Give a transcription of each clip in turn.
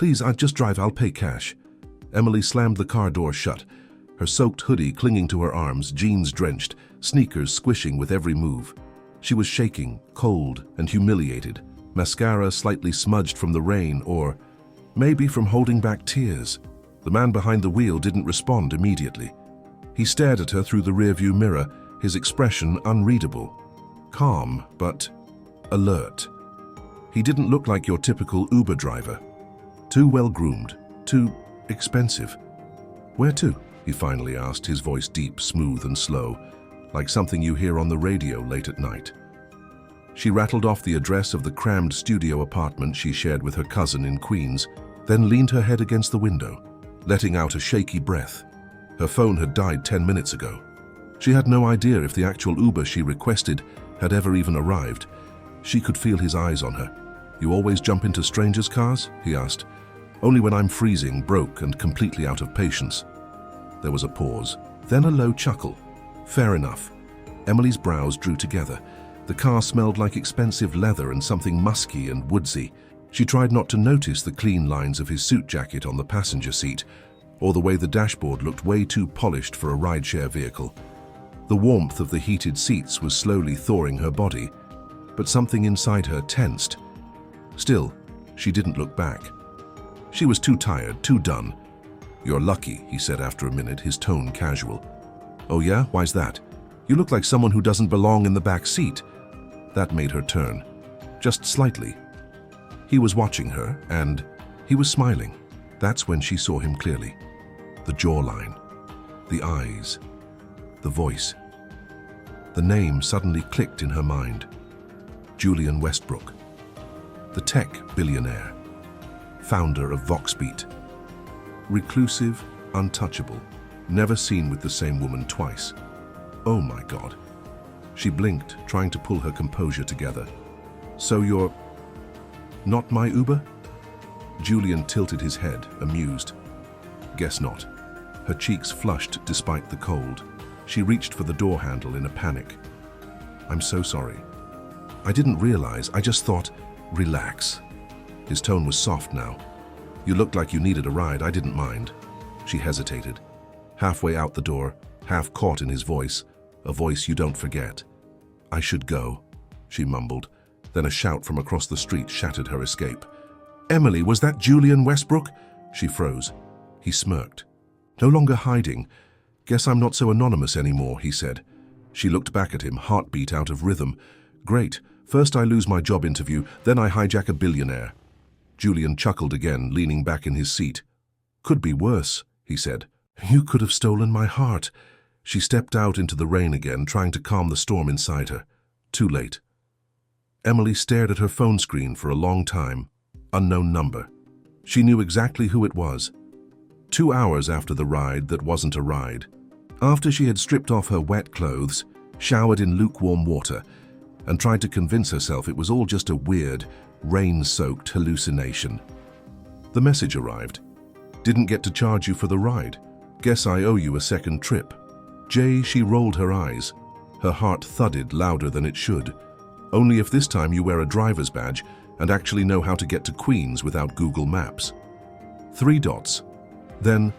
Please, I'd just drive, I'll pay cash. Emily slammed the car door shut, her soaked hoodie clinging to her arms, jeans drenched, sneakers squishing with every move. She was shaking, cold and humiliated, mascara slightly smudged from the rain or maybe from holding back tears. The man behind the wheel didn't respond immediately. He stared at her through the rearview mirror, his expression unreadable. Calm, but alert. He didn't look like your typical Uber driver. Too well-groomed, too expensive. Where to? He finally asked, his voice deep, smooth and slow, like something you hear on the radio late at night. She rattled off the address of the crammed studio apartment she shared with her cousin in Queens, then leaned her head against the window, letting out a shaky breath. Her phone had died 10 minutes ago. She had no idea if the actual Uber she requested had ever even arrived. She could feel his eyes on her. "You always jump into strangers' cars?" he asked. "Only when I'm freezing, broke, and completely out of patience." There was a pause, then a low chuckle. Fair enough. Emily's brows drew together. The car smelled like expensive leather and something musky and woodsy. She tried not to notice the clean lines of his suit jacket on the passenger seat, or the way the dashboard looked way too polished for a rideshare vehicle. The warmth of the heated seats was slowly thawing her body, but something inside her tensed. Still, she didn't look back. She was too tired, too done. "You're lucky," he said after a minute, his tone casual. "Oh yeah? Why's that? You look like someone who doesn't belong in the back seat." That made her turn, just slightly. He was watching her, and he was smiling. That's when she saw him clearly. The jawline, the eyes, the voice. The name suddenly clicked in her mind. Julian Westbrook, the tech billionaire, founder of Voxbeat. Reclusive, untouchable, never seen with the same woman twice. Oh my God. She blinked, trying to pull her composure together. "So you're not my Uber?" Julian tilted his head, amused. "Guess not." Her cheeks flushed despite the cold. She reached for the door handle in a panic. "I'm so sorry. I didn't realize, I just thought, relax." His tone was soft now. "You looked like you needed a ride, I didn't mind." She hesitated, halfway out the door, half caught in his voice, a voice you don't forget. "I should go," she mumbled. Then a shout from across the street shattered her escape. "Emily, was that Julian Westbrook?" She froze. He smirked. "No longer hiding. Guess I'm not so anonymous anymore," he said. She looked back at him, heartbeat out of rhythm. "Great. First I lose my job interview, then I hijack a billionaire." Julian chuckled again, leaning back in his seat. "Could be worse," he said. "You could have stolen my heart." She stepped out into the rain again, trying to calm the storm inside her. Too late. Emily stared at her phone screen for a long time. Unknown number. She knew exactly who it was. 2 hours after the ride that wasn't a ride. After she had stripped off her wet clothes, showered in lukewarm water, and tried to convince herself it was all just a weird, rain-soaked hallucination. The message arrived. "Didn't get to charge you for the ride. Guess I owe you a second trip." She rolled her eyes. Her heart thudded louder than it should. "Only if this time you wear a driver's badge and actually know how to get to Queens without Google Maps." 3 dots. Then,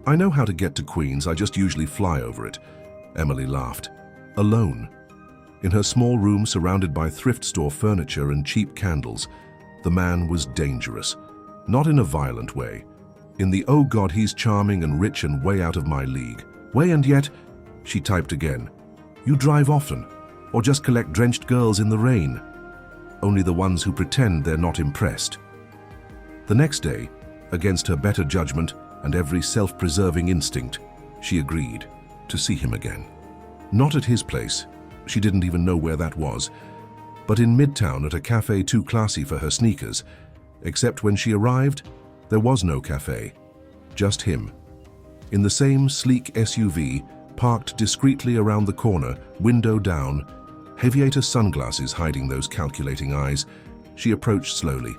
"I know how to get to Queens, I just usually fly over it." Emily laughed. Alone. In her small room surrounded by thrift store furniture and cheap candles, the man was dangerous. Not in a violent way. In the "oh God, he's charming and rich and way out of my league" way. And yet, she typed again, "You drive often, or just collect drenched girls in the rain?" Only the ones who pretend they're not impressed. The next day, against her better judgment and every self-preserving instinct, she agreed to see him again. Not at his place. She didn't even know where that was. But in Midtown at a cafe too classy for her sneakers. Except when she arrived, there was no cafe. Just him. In the same sleek SUV, parked discreetly around the corner, window down, aviator sunglasses hiding those calculating eyes, she approached slowly.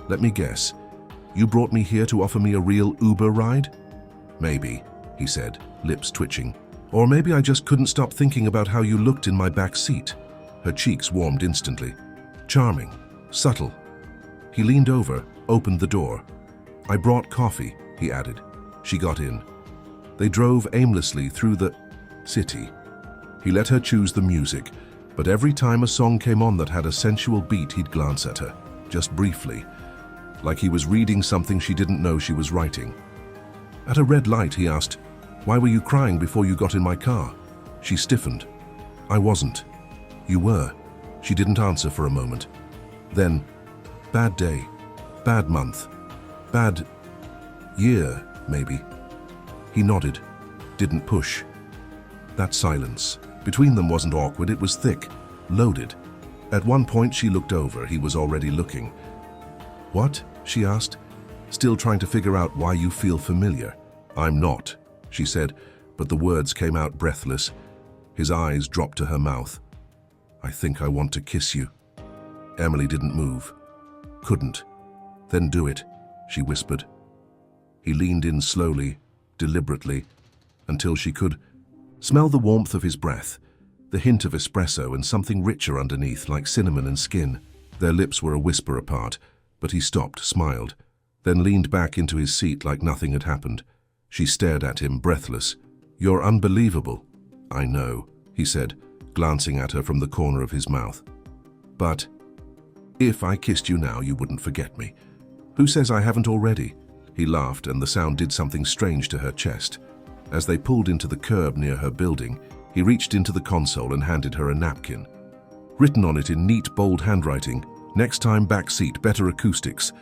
"Let me guess. You brought me here to offer me a real Uber ride?" "Maybe," he said, lips twitching. "Or maybe I just couldn't stop thinking about how you looked in my back seat." Her cheeks warmed instantly. Charming. Subtle. He leaned over, opened the door. I brought coffee, he added. She got in. They drove aimlessly through the city. He let her choose the music, but every time a song came on that had a sensual beat, he'd glance at her, just briefly, like he was reading something she didn't know she was writing. At a red light, he asked, "Why were you crying before you got in my car?" She stiffened. "I wasn't." "You were." She didn't answer for a moment. Then, "Bad day, bad month, bad year, maybe." He nodded, didn't push. That silence between them wasn't awkward, it was thick, loaded. At one point she looked over, he was already looking. "What?" she asked, still trying to figure out why you feel familiar. "I'm not," she said, but the words came out breathless. His eyes dropped to her mouth. "I think I want to kiss you." Emily didn't move. Couldn't. "Then do it," she whispered. He leaned in slowly, deliberately, until she could smell the warmth of his breath, the hint of espresso and something richer underneath, like cinnamon and skin. Their lips were a whisper apart, but he stopped, smiled, then leaned back into his seat like nothing had happened. She stared at him, breathless. "You're unbelievable." "I know," he said, glancing at her from the corner of his mouth. "But if I kissed you now, you wouldn't forget me. Who says I haven't already?" He laughed, and the sound did something strange to her chest. As they pulled into the curb near her building, he reached into the console and handed her a napkin. Written on it in neat, bold handwriting, "Next time back seat, better acoustics."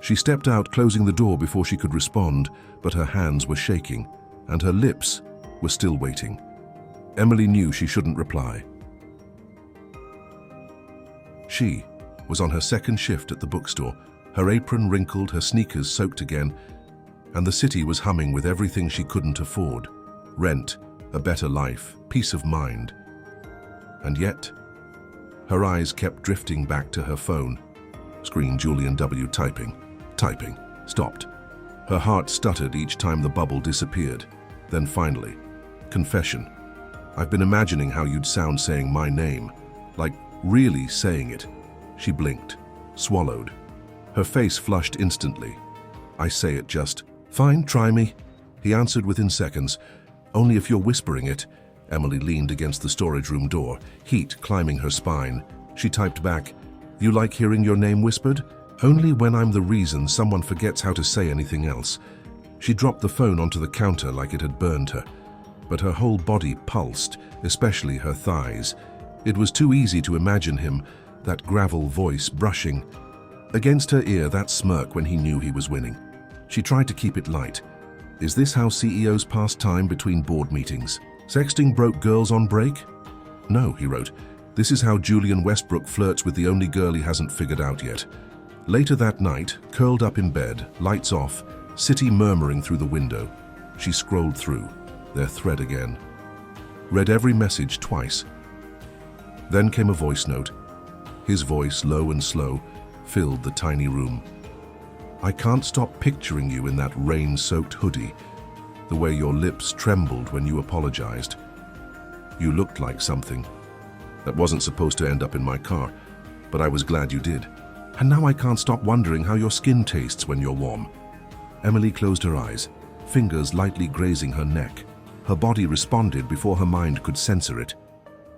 She stepped out, closing the door before she could respond, but her hands were shaking, and her lips were still waiting. Emily knew she shouldn't reply. She was on her second shift at the bookstore, her apron wrinkled, her sneakers soaked again, and the city was humming with everything she couldn't afford. Rent, a better life, peace of mind. And yet, her eyes kept drifting back to her phone. Screen Julian W. typing, stopped. Her heart stuttered each time the bubble disappeared. Then finally, confession. "I've been imagining how you'd sound saying my name, like really saying it." She blinked, swallowed. Her face flushed instantly. "I say it just, fine, try me," he answered within seconds. "Only if you're whispering it." Emily leaned against the storage room door, heat climbing her spine. She typed back, "You like hearing your name whispered? Only when I'm the reason someone forgets how to say anything else." She dropped the phone onto the counter like it had burned her, but her whole body pulsed, especially her thighs. It was too easy to imagine him, that gravel voice brushing against her ear, that smirk when he knew he was winning. She tried to keep it light. Is this how CEOs pass time between board meetings? Sexting broke girls on break? "No," he wrote. "This is how Julian Westbrook flirts with the only girl he hasn't figured out yet." Later that night, curled up in bed, lights off, city murmuring through the window, she scrolled through, their thread again. Read every message twice. Then came a voice note. His voice, low and slow, filled the tiny room. "I can't stop picturing you in that rain-soaked hoodie, the way your lips trembled when you apologized. You looked like something that wasn't supposed to end up in my car, but I was glad you did. And now I can't stop wondering how your skin tastes when you're warm." Emily closed her eyes, fingers lightly grazing her neck. Her body responded before her mind could censor it.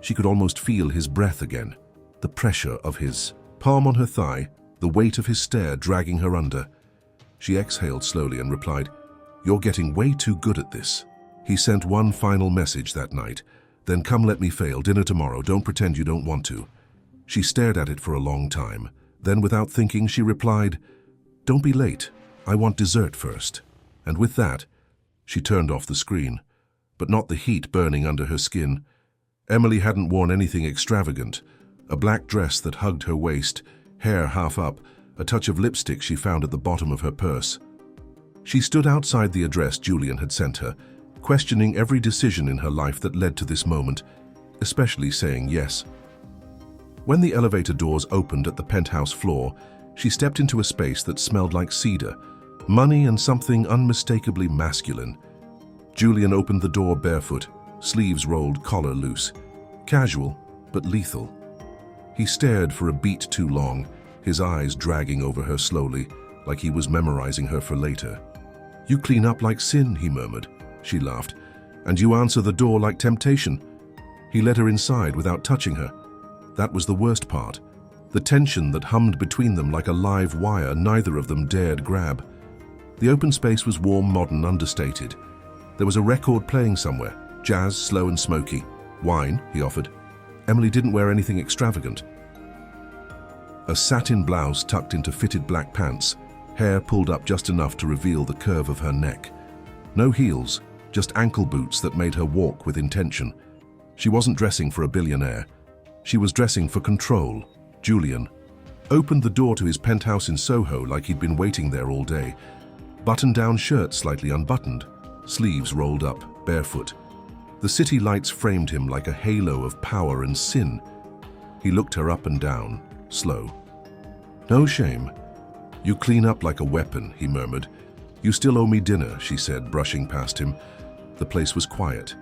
She could almost feel his breath again, the pressure of his palm on her thigh, the weight of his stare dragging her under. She exhaled slowly and replied, "You're getting way too good at this." He sent one final message that night. "Then come let me fail, dinner tomorrow, don't pretend you don't want to." She stared at it for a long time. Then, without thinking, she replied, "Don't be late. I want dessert first." And with that, she turned off the screen, but not the heat burning under her skin. Emily hadn't worn anything extravagant. A black dress that hugged her waist, hair half up, a touch of lipstick she found at the bottom of her purse. She stood outside the address Julian had sent her, questioning every decision in her life that led to this moment, especially saying yes. When the elevator doors opened at the penthouse floor, she stepped into a space that smelled like cedar, money and something unmistakably masculine. Julian opened the door barefoot, sleeves rolled, collar loose. Casual, but lethal. He stared for a beat too long, his eyes dragging over her slowly, like he was memorizing her for later. "You clean up like sin," he murmured. She laughed. "And you answer the door like temptation." He led her inside without touching her. That was the worst part. The tension that hummed between them like a live wire neither of them dared grab. The open space was warm, modern, understated. There was a record playing somewhere, jazz, slow and smoky. "Wine," he offered. Emily didn't wear anything extravagant. A satin blouse tucked into fitted black pants, hair pulled up just enough to reveal the curve of her neck. No heels, just ankle boots that made her walk with intention. She wasn't dressing for a billionaire. She was dressing for control. Julian opened the door to his penthouse in Soho like he'd been waiting there all day. Button-down shirt slightly unbuttoned, sleeves rolled up, barefoot. The city lights framed him like a halo of power and sin. He looked her up and down, slow. "No shame. You clean up like a weapon," he murmured. "You still owe me dinner," she said, brushing past him. The place was quiet.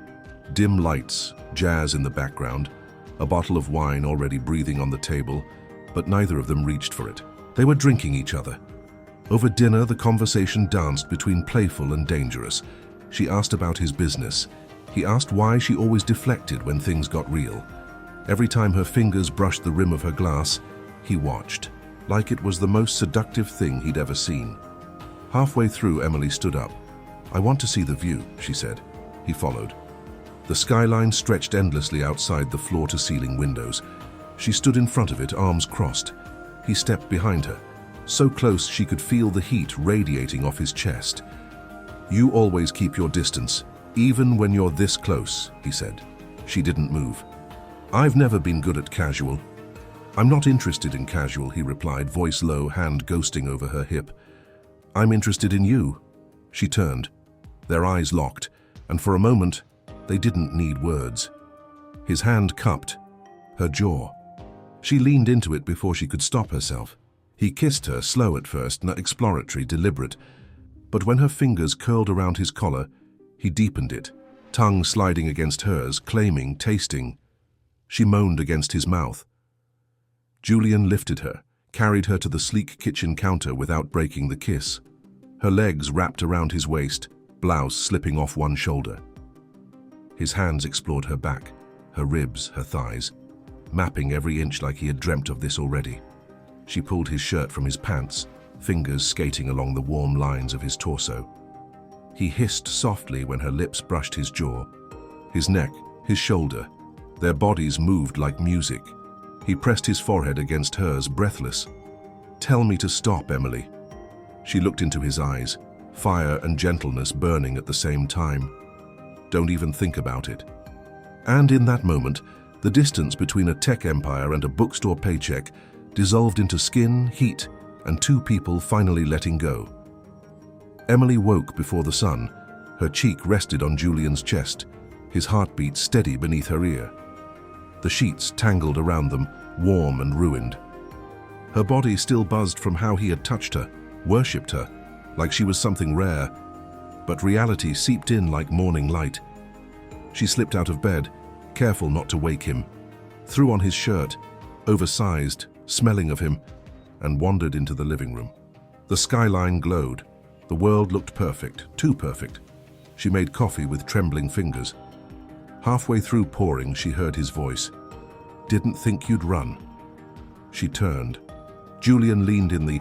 Dim lights, jazz in the background, a bottle of wine already breathing on the table, but neither of them reached for it. They were drinking each other. Over dinner, the conversation danced between playful and dangerous. She asked about his business. He asked why she always deflected when things got real. Every time her fingers brushed the rim of her glass, he watched, like it was the most seductive thing he'd ever seen. Halfway through, Emily stood up. "I want to see the view," she said. He followed. The skyline stretched endlessly outside the floor-to-ceiling windows. She stood in front of it, arms crossed. He stepped behind her, so close she could feel the heat radiating off his chest. "You always keep your distance, even when you're this close," he said. She didn't move. "I've never been good at casual." "I'm not interested in casual," he replied, voice low, hand ghosting over her hip. "I'm interested in you." She turned. Their eyes locked, and for a moment, they didn't need words. His hand cupped her jaw. She leaned into it before she could stop herself. He kissed her, slow at first, not exploratory, deliberate. But when her fingers curled around his collar, he deepened it, tongue sliding against hers, claiming, tasting. She moaned against his mouth. Julian lifted her, carried her to the sleek kitchen counter without breaking the kiss. Her legs wrapped around his waist, blouse slipping off one shoulder. His hands explored her back, her ribs, her thighs, mapping every inch like he had dreamt of this already. She pulled his shirt from his pants, fingers skating along the warm lines of his torso. He hissed softly when her lips brushed his jaw, his neck, his shoulder. Their bodies moved like music. He pressed his forehead against hers, breathless. "Tell me to stop, Emily." She looked into his eyes, fire and gentleness burning at the same time. "Don't even think about it." And in that moment, the distance between a tech empire and a bookstore paycheck dissolved into skin, heat, and two people finally letting go. Emily woke before the sun. Her cheek rested on Julian's chest, his heartbeat steady beneath her ear. The sheets tangled around them, warm and ruined. Her body still buzzed from how he had touched her, worshipped her, like she was something rare. But reality seeped in like morning light. She slipped out of bed, careful not to wake him, threw on his shirt, oversized, smelling of him, and wandered into the living room. The skyline glowed. The world looked perfect, too perfect. She made coffee with trembling fingers. Halfway through pouring, she heard his voice. "Didn't think you'd run." She turned. Julian leaned in the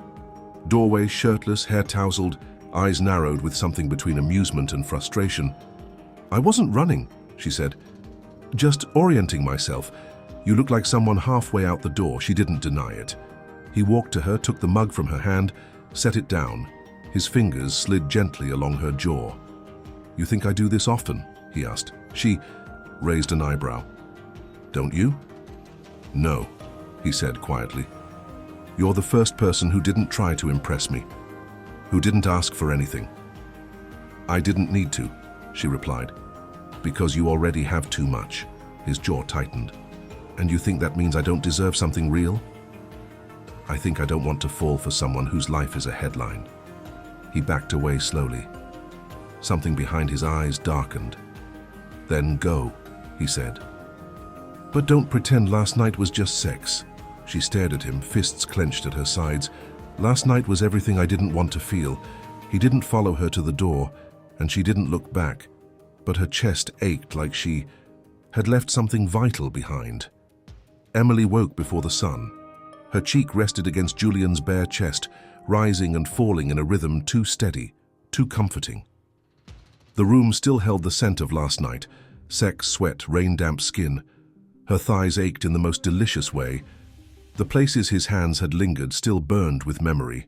doorway, shirtless, hair tousled, eyes narrowed with something between amusement and frustration. "I wasn't running," she said. "Just orienting myself. You look like someone halfway out the door." She didn't deny it. He walked to her, took the mug from her hand, set it down. His fingers slid gently along her jaw. "You think I do this often?" he asked. She raised an eyebrow. "Don't you?" "No," he said quietly. "You're the first person who didn't try to impress me, who didn't ask for anything." "I didn't need to," she replied. "Because you already have too much." His jaw tightened. "And you think that means I don't deserve something real?" "I think I don't want to fall for someone whose life is a headline." He backed away slowly. Something behind his eyes darkened. "Then go," he said. "But don't pretend last night was just sex." She stared at him, fists clenched at her sides. Last night was everything I didn't want to feel. He didn't follow her to the door, and she didn't look back, but her chest ached like she had left something vital behind. Emily woke before the sun. Her cheek rested against Julian's bare chest, rising and falling in a rhythm too steady, too comforting. The room still held the scent of last night, sex, sweat, rain-damp skin. Her thighs ached in the most delicious way. The places his hands had lingered still burned with memory,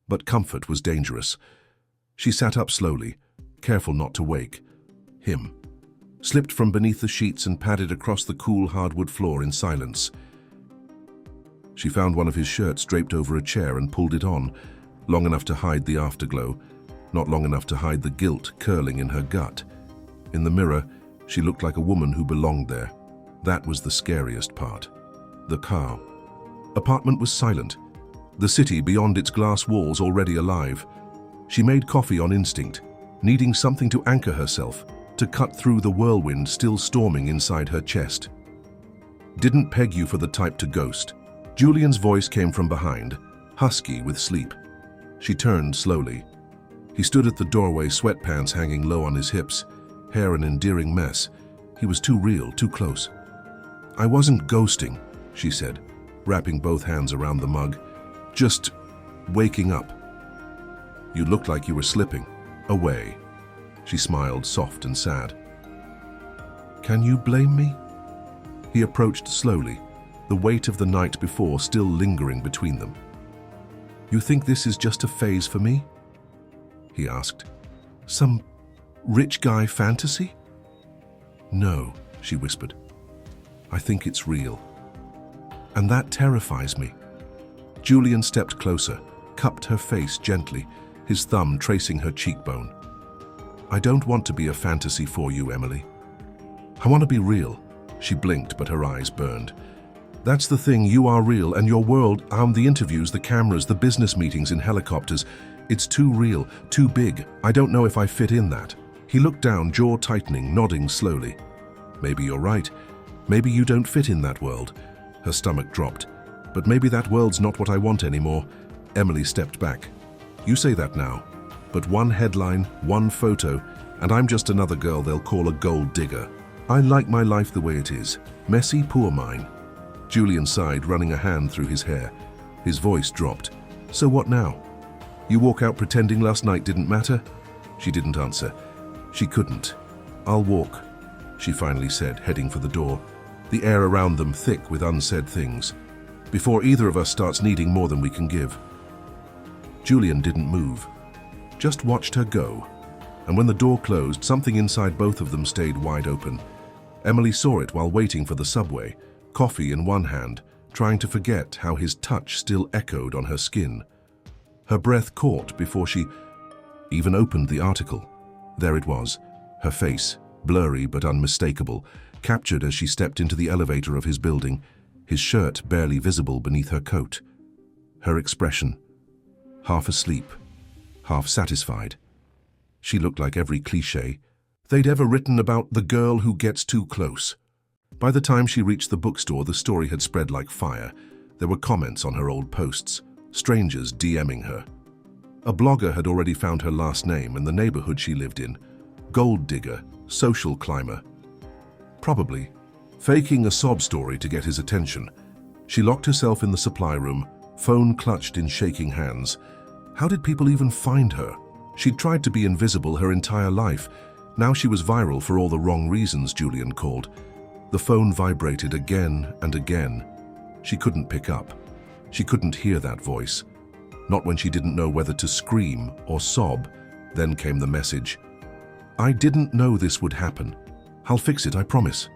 but comfort was dangerous. She sat up slowly, careful not to wake him, slipped from beneath the sheets and padded across the cool hardwood floor in silence. She found one of his shirts draped over a chair and pulled it on, long enough to hide the afterglow, not long enough to hide the guilt curling in her gut. In the mirror, she looked like a woman who belonged there. That was the scariest part. The car. Apartment was silent. The city beyond its glass walls already alive. She made coffee on instinct, needing something to anchor herself, to cut through the whirlwind still storming inside her chest. Didn't peg you for the type to ghost. Julian's voice came from behind, husky with sleep. She turned slowly. He stood at the doorway, sweatpants hanging low on his hips, hair an endearing mess. He was too real, too close. "I wasn't ghosting," she said, wrapping both hands around the mug. "Just waking up." "You looked like you were slipping away." She smiled, soft and sad. "Can you blame me?" He approached slowly, the weight of the night before still lingering between them. "You think this is just a phase for me?" he asked. "Some rich guy fantasy?" "No," she whispered. "I think it's real. And that terrifies me." Julian stepped closer, cupped her face gently, his thumb tracing her cheekbone. "I don't want to be a fantasy for you, Emily. I want to be real." She blinked, but her eyes burned. "That's the thing, you are real, and your world, the interviews, the cameras, the business meetings in helicopters, it's too real, too big. I don't know if I fit in that." He looked down, jaw tightening, nodding slowly. "Maybe you're right. Maybe you don't fit in that world." Her stomach dropped. "But maybe that world's not what I want anymore." Emily stepped back. "You say that now, but one headline, one photo, and I'm just another girl they'll call a gold digger. I like my life the way it is. Messy, poor mine." Julian sighed, running a hand through his hair. His voice dropped. "So what now? You walk out pretending last night didn't matter?" She didn't answer. She couldn't. "I'll walk," she finally said, heading for the door, the air around them thick with unsaid things, "before either of us starts needing more than we can give." Julian didn't move, just watched her go, and when the door closed, something inside both of them stayed wide open. Emily saw it while waiting for the subway, coffee in one hand, trying to forget how his touch still echoed on her skin. Her breath caught before she even opened the article. There it was, her face, blurry but unmistakable, captured as she stepped into the elevator of his building, his shirt barely visible beneath her coat. Her expression, half asleep, half satisfied. She looked like every cliché they'd ever written about the girl who gets too close. By the time she reached the bookstore, the story had spread like fire. There were comments on her old posts, strangers DMing her. A blogger had already found her last name and the neighborhood she lived in. Gold digger, social climber. Probably faking a sob story to get his attention. She locked herself in the supply room, phone clutched in shaking hands. How did people even find her? She'd tried to be invisible her entire life. Now she was viral for all the wrong reasons, Julian called. The phone vibrated again and again. She couldn't pick up. She couldn't hear that voice. Not when she didn't know whether to scream or sob. Then came the message. "I didn't know this would happen. I'll fix it, I promise."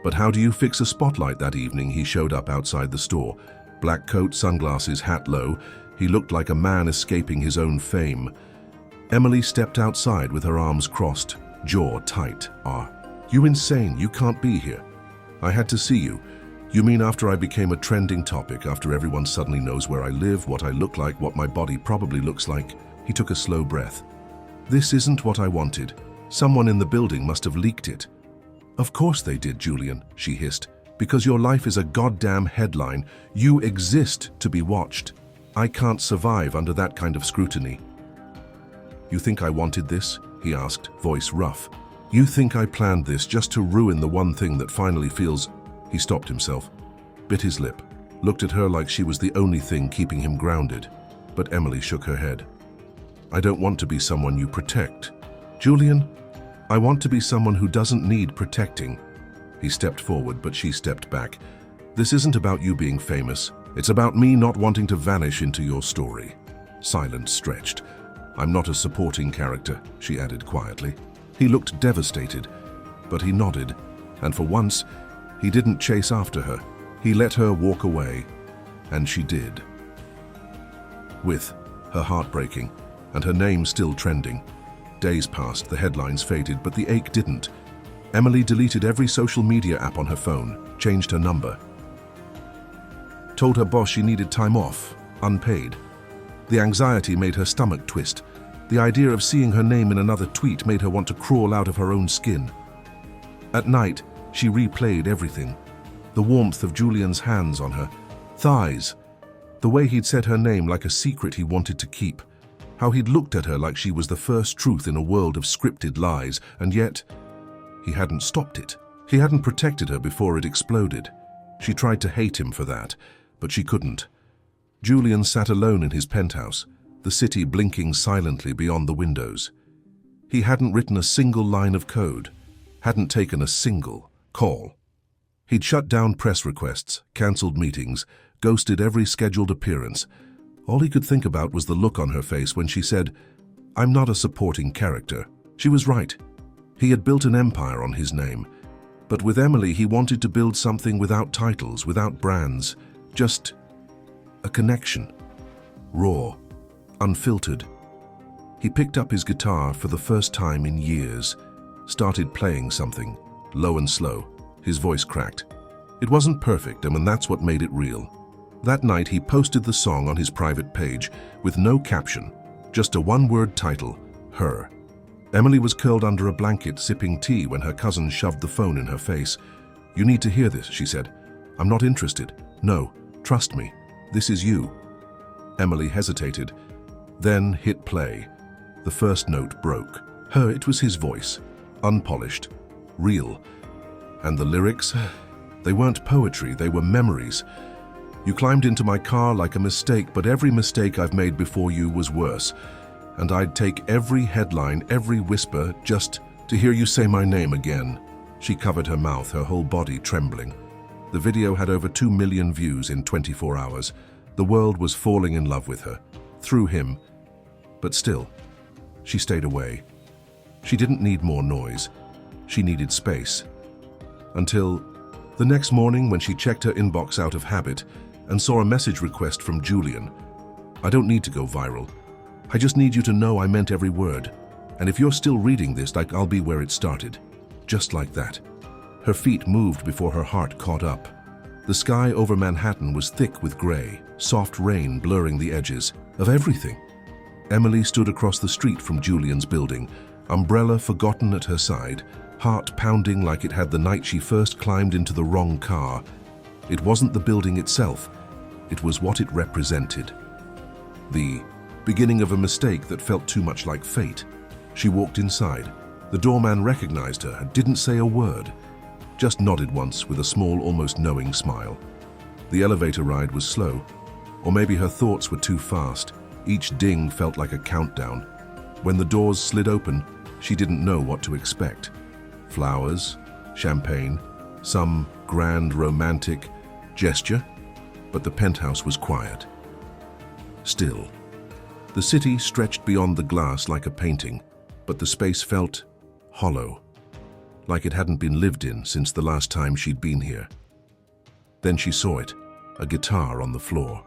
But how do you fix a spotlight? That evening he showed up outside the store. Black coat, sunglasses, hat low. He looked like a man escaping his own fame. Emily stepped outside with her arms crossed, jaw tight. "You insane, you can't be here. I had to see you. You mean after I became a trending topic, after everyone suddenly knows where I live, what I look like, what my body probably looks like?" He took a slow breath. "This isn't what I wanted. Someone in the building must have leaked it." "Of course they did, Julian," she hissed. "Because your life is a goddamn headline. You exist to be watched." I can't survive under that kind of scrutiny." "You think I wanted this?" he asked, voice rough. "You think I planned this just to ruin the one thing that finally feels—" He stopped himself, bit his lip, looked at her like she was the only thing keeping him grounded. But Emily shook her head. "I don't want to be someone you protect. Julian, I want to be someone who doesn't need protecting." He stepped forward, but she stepped back. "This isn't about you being famous. It's about me not wanting to vanish into your story." Silence stretched. "I'm not a supporting character," she added quietly. He looked devastated, but he nodded, and for once, he didn't chase after her. He let her walk away, and she did. With her heart breaking, and her name still trending. Days passed, the headlines faded, but the ache didn't. Emily deleted every social media app on her phone, changed her number. Told her boss she needed time off, unpaid. The anxiety made her stomach twist. The idea of seeing her name in another tweet made her want to crawl out of her own skin. At night, she replayed everything. The warmth of Julian's hands on her thighs, the way he'd said her name like a secret he wanted to keep, how he'd looked at her like she was the first truth in a world of scripted lies, and yet he hadn't stopped it. He hadn't protected her before it exploded. She tried to hate him for that, but she couldn't. Julian sat alone in his penthouse, the city blinking silently beyond the windows. He hadn't written a single line of code, hadn't taken a single call. He'd shut down press requests, cancelled meetings, ghosted every scheduled appearance. All he could think about was the look on her face when she said, "I'm not a supporting character." She was right. He had built an empire on his name. But with Emily, he wanted to build something without titles, without brands, just a connection. Raw, unfiltered. He picked up his guitar for the first time in years, started playing something, low and slow. His voice cracked. It wasn't perfect, and that's what made it real. That night, he posted the song on his private page with no caption, just a one-word title, Her. Emily was curled under a blanket sipping tea when her cousin shoved the phone in her face. "You need to hear this," she said. "I'm not interested. No, trust me. This is you." Emily hesitated, then hit play. The first note broke. Her, it was his voice, unpolished, real. And the lyrics, they weren't poetry, they were memories. "You climbed into my car like a mistake, but every mistake I've made before you was worse. And I'd take every headline, every whisper, just to hear you say my name again." She covered her mouth, her whole body trembling. The video had over 2 million views in 24 hours. The world was falling in love with her, through him. But still, she stayed away. She didn't need more noise. She needed space. Until the next morning when she checked her inbox out of habit and saw a message request from Julian. "I don't need to go viral. I just need you to know I meant every word. And if you're still reading this, like I'll be where it started." Just like that. Her feet moved before her heart caught up. The sky over Manhattan was thick with gray, soft rain blurring the edges of everything. Emily stood across the street from Julian's building, umbrella forgotten at her side, heart pounding like it had the night she first climbed into the wrong car. It wasn't the building itself, it was what it represented. The beginning of a mistake that felt too much like fate. She walked inside. The doorman recognized her and didn't say a word, just nodded once with a small, almost knowing smile. The elevator ride was slow, or maybe her thoughts were too fast. Each ding felt like a countdown. When the doors slid open, she didn't know what to expect. Flowers, champagne, some grand romantic gesture, but the penthouse was quiet. Still. The city stretched beyond the glass like a painting, but the space felt hollow, like it hadn't been lived in since the last time she'd been here. Then she saw it, a guitar on the floor,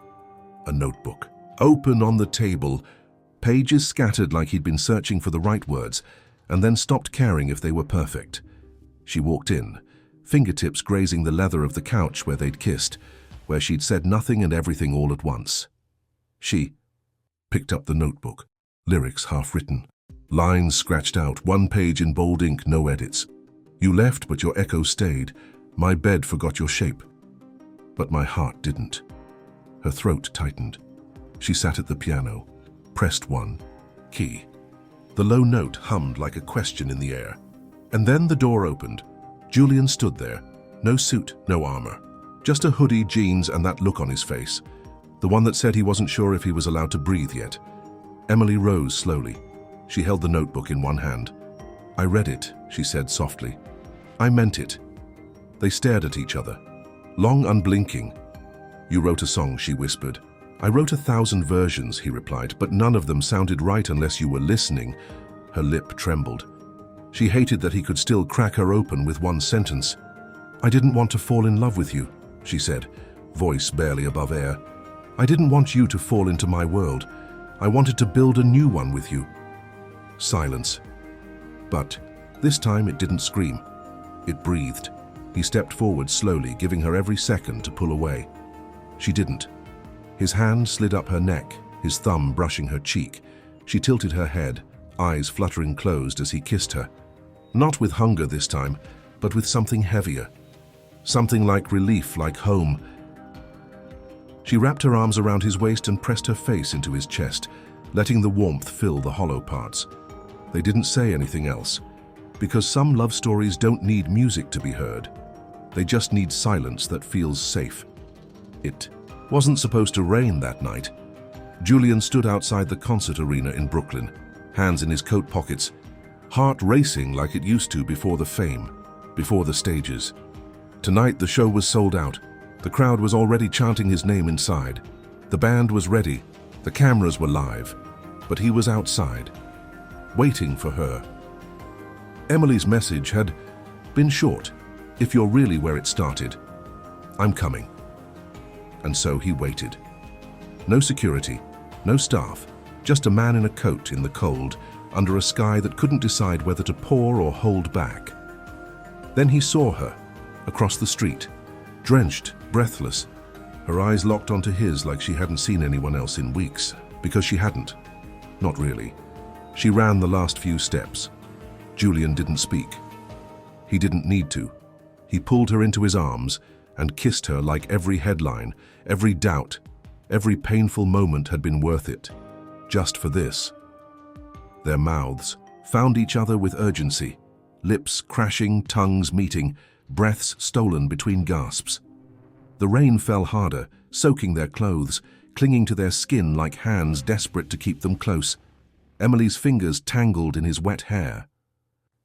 a notebook, open on the table, pages scattered like he'd been searching for the right words, and then stopped caring if they were perfect. She walked in, fingertips grazing the leather of the couch where they'd kissed, where she'd said nothing and everything all at once. She picked up the notebook, lyrics half-written, lines scratched out, one page in bold ink, no edits. "You left, but your echo stayed. My bed forgot your shape. But my heart didn't." Her throat tightened. She sat at the piano, pressed one key. The low note hummed like a question in the air. And then the door opened. Julian stood there, no suit, no armor, just a hoodie, jeans, and that look on his face, the one that said he wasn't sure if he was allowed to breathe yet. Emily rose slowly. She held the notebook in one hand. "I read it," she said softly. "I meant it." They stared at each other, long unblinking. "You wrote a song," she whispered. "I wrote 1,000 versions," he replied, "but none of them sounded right unless you were listening." Her lip trembled. She hated that he could still crack her open with one sentence. "I didn't want to fall in love with you," she said, voice barely above air. "I didn't want you to fall into my world. I wanted to build a new one with you." Silence. But this time it didn't scream. It breathed. He stepped forward slowly, giving her every second to pull away. She didn't. His hand slid up her neck, his thumb brushing her cheek. She tilted her head, eyes fluttering closed as he kissed her. Not with hunger this time, but with something heavier. Something like relief, like home. She wrapped her arms around his waist and pressed her face into his chest, letting the warmth fill the hollow parts. They didn't say anything else, because some love stories don't need music to be heard. They just need silence that feels safe. It wasn't supposed to rain that night. Julian stood outside the concert arena in Brooklyn, hands in his coat pockets, heart racing like it used to before the fame, before the stages. Tonight the show was sold out. The crowd was already chanting his name inside. The band was ready. The cameras were live. But he was outside, waiting for her. Emily's message had been short, if you're really where it started. "I'm coming." And so he waited. No security, no staff, just a man in a coat in the cold, under a sky that couldn't decide whether to pour or hold back. Then he saw her, across the street, drenched, breathless, her eyes locked onto his like she hadn't seen anyone else in weeks, because she hadn't. Not really. She ran the last few steps. Julian didn't speak. He didn't need to. He pulled her into his arms and kissed her like every headline, every doubt, every painful moment had been worth it, just for this. Their mouths found each other with urgency, lips crashing, tongues meeting, breaths stolen between gasps. The rain fell harder, soaking their clothes, clinging to their skin like hands desperate to keep them close. Emily's fingers tangled in his wet hair.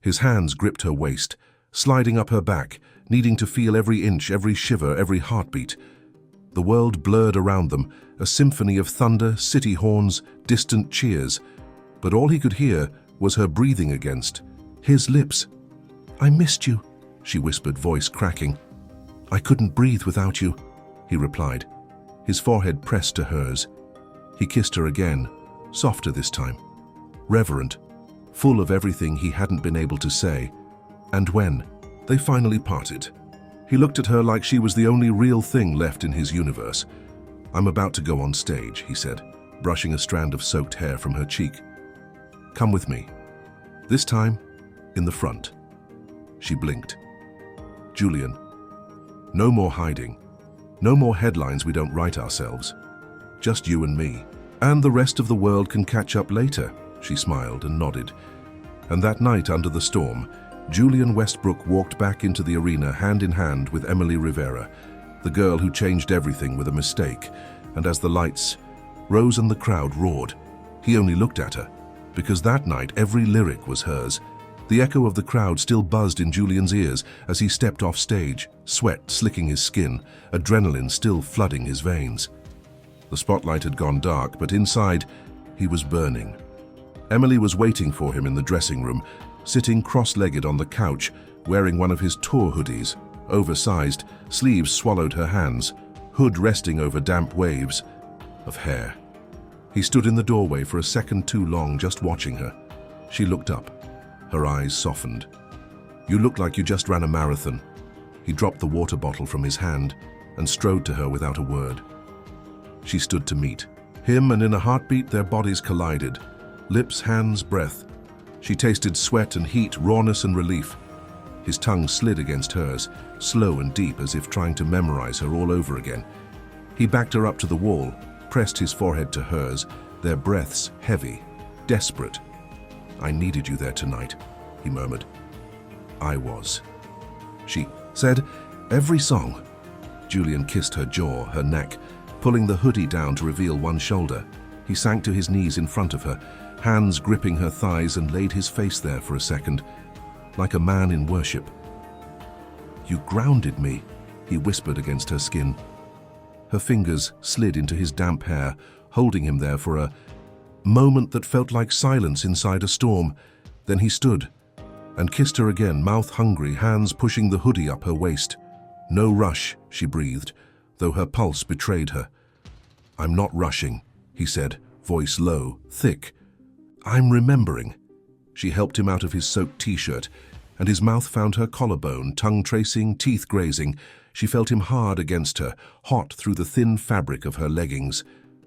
His hands gripped her waist, sliding up her back, needing to feel every inch, every shiver, every heartbeat. The world blurred around them, a symphony of thunder, city horns, distant cheers. But all he could hear was her breathing against his lips. "I missed you," she whispered, voice cracking. "I couldn't breathe without you," he replied, his forehead pressed to hers. He kissed her again, softer this time, reverent, full of everything he hadn't been able to say. And when they finally parted, he looked at her like she was the only real thing left in his universe. "I'm about to go on stage," he said, brushing a strand of soaked hair from her cheek. "Come with me. This time, in the front." She blinked. "Julian, no more hiding. No more headlines we don't write ourselves. Just you and me. And the rest of the world can catch up later," she smiled and nodded. And that night under the storm, Julian Westbrook walked back into the arena hand in hand with Emily Rivera, the girl who changed everything with a mistake. And as the lights rose and the crowd roared, he only looked at her, because that night every lyric was hers. The echo of the crowd still buzzed in Julian's ears as he stepped off stage, sweat slicking his skin, adrenaline still flooding his veins. The spotlight had gone dark, but inside, he was burning. Emily was waiting for him in the dressing room, sitting cross-legged on the couch, wearing one of his tour hoodies, oversized, sleeves swallowed her hands, hood resting over damp waves of hair. He stood in the doorway for a second too long, just watching her. She looked up. Her eyes softened. "You look like you just ran a marathon." He dropped the water bottle from his hand and strode to her without a word. She stood to meet him, and in a heartbeat their bodies collided. Lips, hands, breath. She tasted sweat and heat, rawness and relief. His tongue slid against hers, slow and deep, as if trying to memorize her all over again. He backed her up to the wall, pressed his forehead to hers, their breaths heavy, desperate. "I needed you there tonight," he murmured. "I was." She said, "Every song." Julian kissed her jaw, her neck, pulling the hoodie down to reveal one shoulder. He sank to his knees in front of her, hands gripping her thighs, and laid his face there for a second, like a man in worship. "You grounded me," he whispered against her skin. Her fingers slid into his damp hair, holding him there for a moment that felt like silence inside a storm. Then he stood and kissed her again, mouth hungry, hands pushing the hoodie up her waist. "No rush," she breathed, though her pulse betrayed her. "I'm not rushing," he said, voice low, thick. "I'm remembering." She helped him out of his soaked t-shirt, and his mouth found her collarbone, tongue tracing, teeth grazing. She felt him hard against her, hot through the thin fabric of her leggings.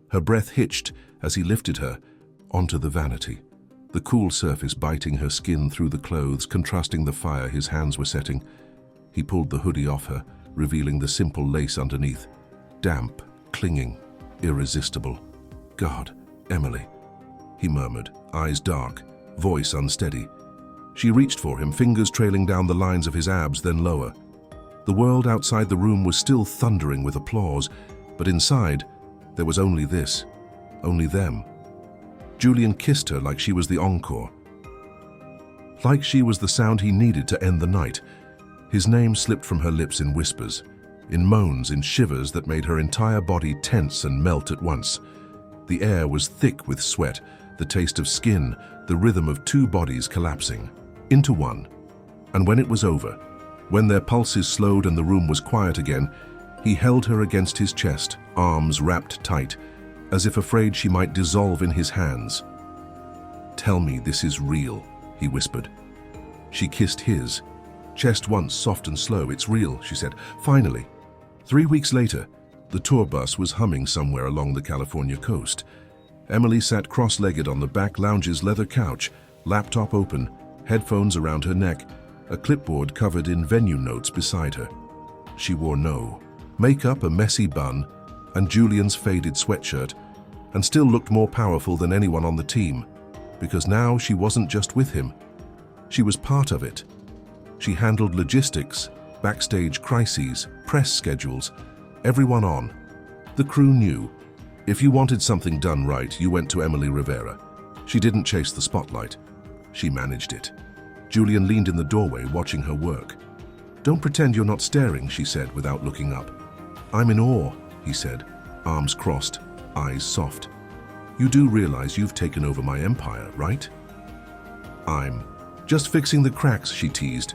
Her breath hitched as he lifted her onto the vanity, the cool surface biting her skin through the clothes, contrasting the fire his hands were setting. He pulled the hoodie off her, revealing the simple lace underneath. Damp, clinging, irresistible. "God, Emily," he murmured, eyes dark, voice unsteady. She reached for him, fingers trailing down the lines of his abs, then lower. The world outside the room was still thundering with applause, but inside, there was only this, only them. Julian kissed her like she was the encore, like she was the sound he needed to end the night. His name slipped from her lips in whispers, in moans, in shivers that made her entire body tense and melt at once. The air was thick with sweat, the taste of skin, the rhythm of two bodies collapsing into one. And when it was over, when their pulses slowed and the room was quiet again, he held her against his chest, arms wrapped tight, as if afraid she might dissolve in his hands. "Tell me this is real," he whispered. She kissed his, chest once soft and slow. "It's real," she said, finally. 3 weeks later, the tour bus was humming somewhere along the California coast. Emily sat cross-legged on the back lounge's leather couch, laptop open, headphones around her neck, a clipboard covered in venue notes beside her. She wore no makeup, a messy bun, and Julian's faded sweatshirt, and still looked more powerful than anyone on the team, because now she wasn't just with him. She was part of it. She handled logistics, backstage crises, press schedules, everyone on. The crew knew. If you wanted something done right, you went to Emily Rivera. She didn't chase the spotlight. She managed it. Julian leaned in the doorway, watching her work. "Don't pretend you're not staring," she said without looking up. "I'm in awe," he said, arms crossed, eyes soft. "You do realize you've taken over my empire, right?" "I'm just fixing the cracks," she teased.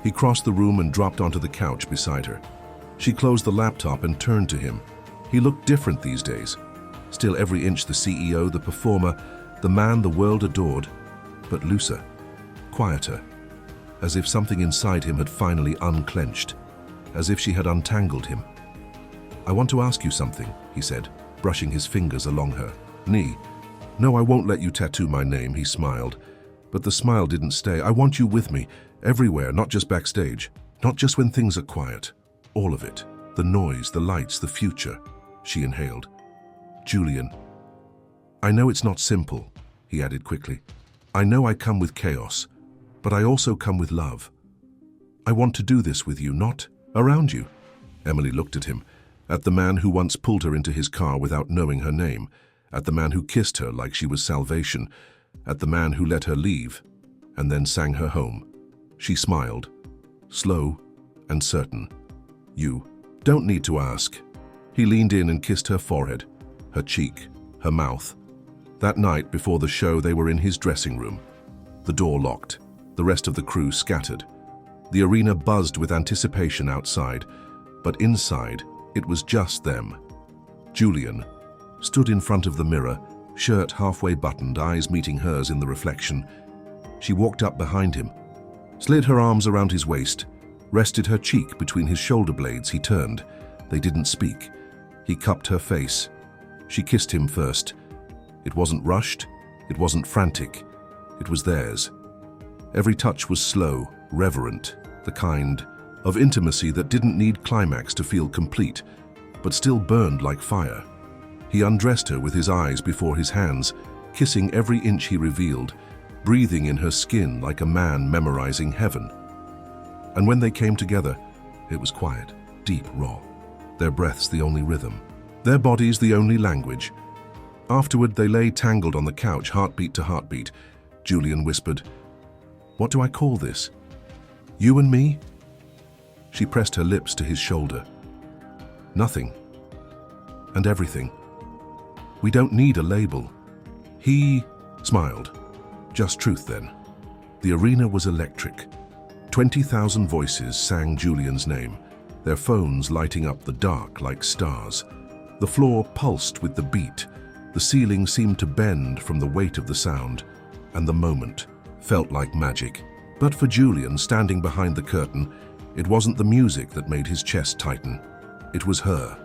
He crossed the room and dropped onto the couch beside her. She closed the laptop and turned to him. He looked different these days. Still every inch the CEO, the performer, the man the world adored, but looser, quieter, as if something inside him had finally unclenched, as if she had untangled him. "I want to ask you something," he said, brushing his fingers along her knee. "No, I won't let you tattoo my name," he smiled. But the smile didn't stay. "I want you with me, everywhere, not just backstage, not just when things are quiet. All of it, the noise, the lights, the future," she inhaled. "Julian, I know it's not simple," he added quickly. "I know I come with chaos, but I also come with love. I want to do this with you, not around you." Emily looked at him, at the man who once pulled her into his car without knowing her name, at the man who kissed her like she was salvation, at the man who let her leave and then sang her home. She smiled, slow and certain. "You don't need to ask." He leaned in and kissed her forehead, her cheek, her mouth. That night before the show, they were in his dressing room. The door locked, the rest of the crew scattered. The arena buzzed with anticipation outside, but inside, it was just them. Julian stood in front of the mirror, shirt halfway buttoned, eyes meeting hers in the reflection. She walked up behind him, slid her arms around his waist, rested her cheek between his shoulder blades. He turned. They didn't speak. He cupped her face. She kissed him first. It wasn't rushed. It wasn't frantic. It was theirs. Every touch was slow, reverent, the kind of intimacy that didn't need climax to feel complete, but still burned like fire. He undressed her with his eyes before his hands, kissing every inch he revealed, breathing in her skin like a man memorizing heaven. And when they came together, it was quiet, deep, raw. Their breaths the only rhythm, their bodies the only language. Afterward, they lay tangled on the couch, heartbeat to heartbeat. Julian whispered, "What do I call this? You and me?" She pressed her lips to his shoulder. "Nothing. And everything. We don't need a label." He smiled. "Just truth, then." The arena was electric. 20,000 voices sang Julian's name, their phones lighting up the dark like stars. The floor pulsed with the beat. The ceiling seemed to bend from the weight of the sound, and the moment felt like magic. But for Julian, standing behind the curtain, it wasn't the music that made his chest tighten. It was her.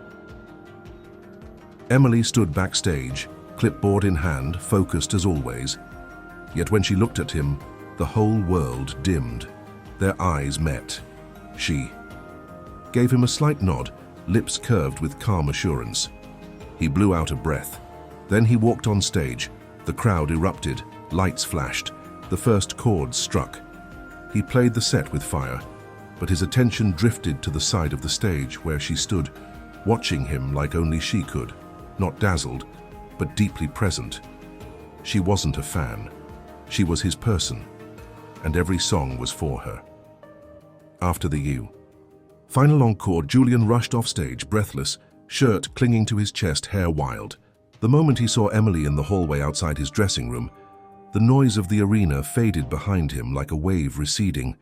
Emily stood backstage, clipboard in hand, focused as always. Yet when she looked at him, the whole world dimmed. Their eyes met. She gave him a slight nod, lips curved with calm assurance. He blew out a breath. Then he walked on stage. The crowd erupted, lights flashed, the first chords struck. He played the set with fire, but his attention drifted to the side of the stage where she stood, watching him like only she could, not dazzled, but deeply present. She wasn't a fan. She was his person, and every song was for her. After the final encore, Julian rushed off stage, breathless, shirt clinging to his chest, hair wild. The moment he saw Emily in the hallway outside his dressing room, the noise of the arena faded behind him like a wave receding.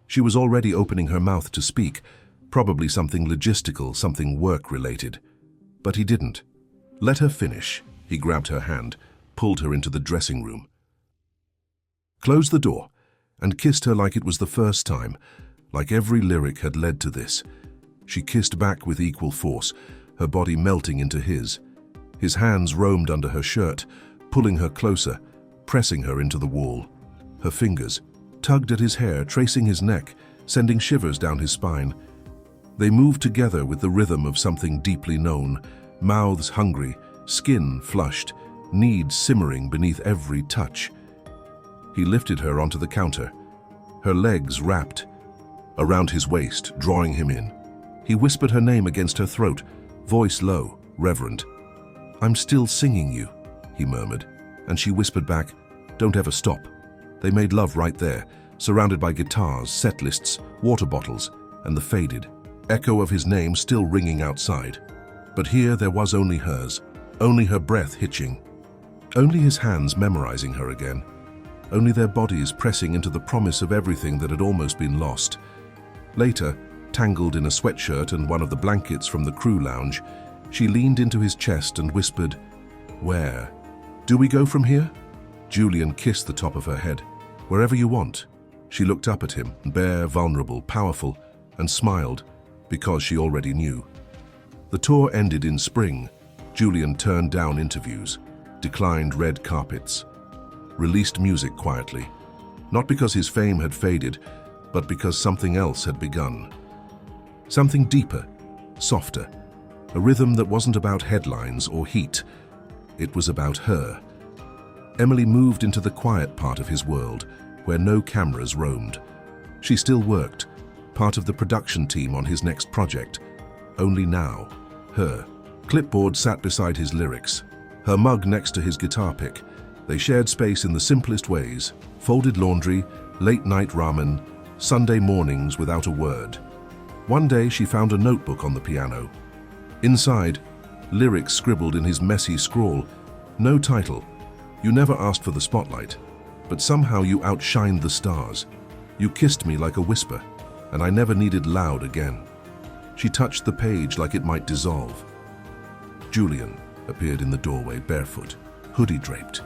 She was already opening her mouth to speak, probably something logistical, something work-related. But he didn't. Let her finish. He grabbed her hand, pulled her into the dressing room, closed the door, and kissed her like it was the first time, like every lyric had led to this. She kissed back with equal force, her body melting into his. His hands roamed under her shirt, pulling her closer, pressing her into the wall. Her fingers tugged at his hair, tracing his neck, sending shivers down his spine. They moved together with the rhythm of something deeply known, mouths hungry, skin flushed, needs simmering beneath every touch. He lifted her onto the counter, her legs wrapped around his waist, drawing him in. He whispered her name against her throat, voice low, reverent. "I'm still singing you," he murmured, and she whispered back, "Don't ever stop." They made love right there, surrounded by guitars, set lists, water bottles, and the faded echo of his name still ringing outside. But here there was only hers, only her breath hitching, only his hands memorizing her again, only their bodies pressing into the promise of everything that had almost been lost. Later, tangled in a sweatshirt and one of the blankets from the crew lounge, she leaned into his chest and whispered, "Where? Do we go from here?" Julian kissed the top of her head. "Wherever you want." She looked up at him, bare, vulnerable, powerful, and smiled, because she already knew. The tour ended in spring. Julian turned down interviews, declined red carpets, released music quietly, not because his fame had faded, but because something else had begun. Something deeper, softer, a rhythm that wasn't about headlines or heat. It was about her. Emily moved into the quiet part of his world, where no cameras roamed. She still worked, part of the production team on his next project. Only now, her clipboard sat beside his lyrics, her mug next to his guitar pick. They shared space in the simplest ways: folded laundry, late-night ramen, Sunday mornings without a word. One day she found a notebook on the piano. Inside, lyrics scribbled in his messy scrawl. No title. You never asked for the spotlight, but somehow you outshined the stars. You kissed me like a whisper, and I never needed loud again. She touched the page like it might dissolve. Julian appeared in the doorway, barefoot, hoodie draped.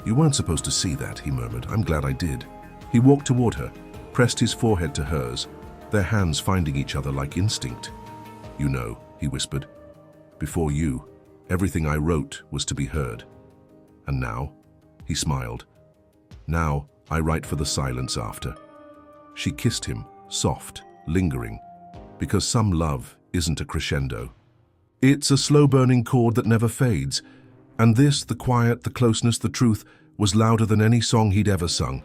"You weren't supposed to see that," he murmured. "I'm glad I did." He walked toward her, pressed his forehead to hers, their hands finding each other like instinct. "You know," he whispered, "before you, everything I wrote was to be heard. And now," he smiled, "now I write for the silence after." She kissed him, soft, lingering, because some love isn't a crescendo. It's a slow-burning chord that never fades. And this, the quiet, the closeness, the truth, was louder than any song he'd ever sung.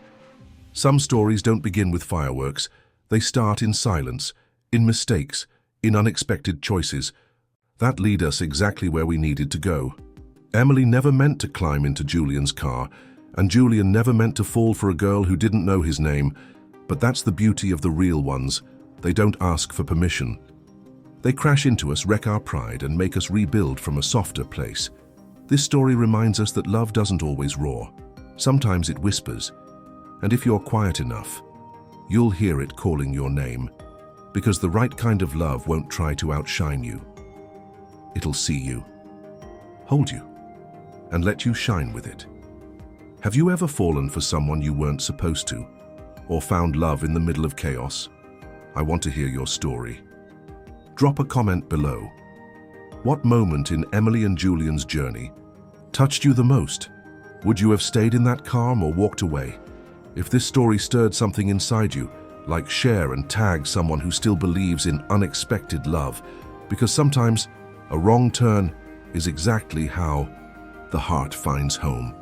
Some stories don't begin with fireworks. They start in silence, in mistakes, in unexpected choices. That lead us exactly where we needed to go. Emily never meant to climb into Julian's car, and Julian never meant to fall for a girl who didn't know his name. But that's the beauty of the real ones. They don't ask for permission. They crash into us, wreck our pride, and make us rebuild from a softer place. This story reminds us that love doesn't always roar. Sometimes it whispers. And if you're quiet enough, you'll hear it calling your name. Because the right kind of love won't try to outshine you. It'll see you, hold you, and let you shine with it. Have you ever fallen for someone you weren't supposed to? Or found love in the middle of chaos? I want to hear your story. Drop a comment below. What moment in Emily and Julian's journey touched you the most? Would you have stayed in that calm or walked away? If this story stirred something inside you, like, share and tag someone who still believes in unexpected love, because sometimes a wrong turn is exactly how the heart finds home.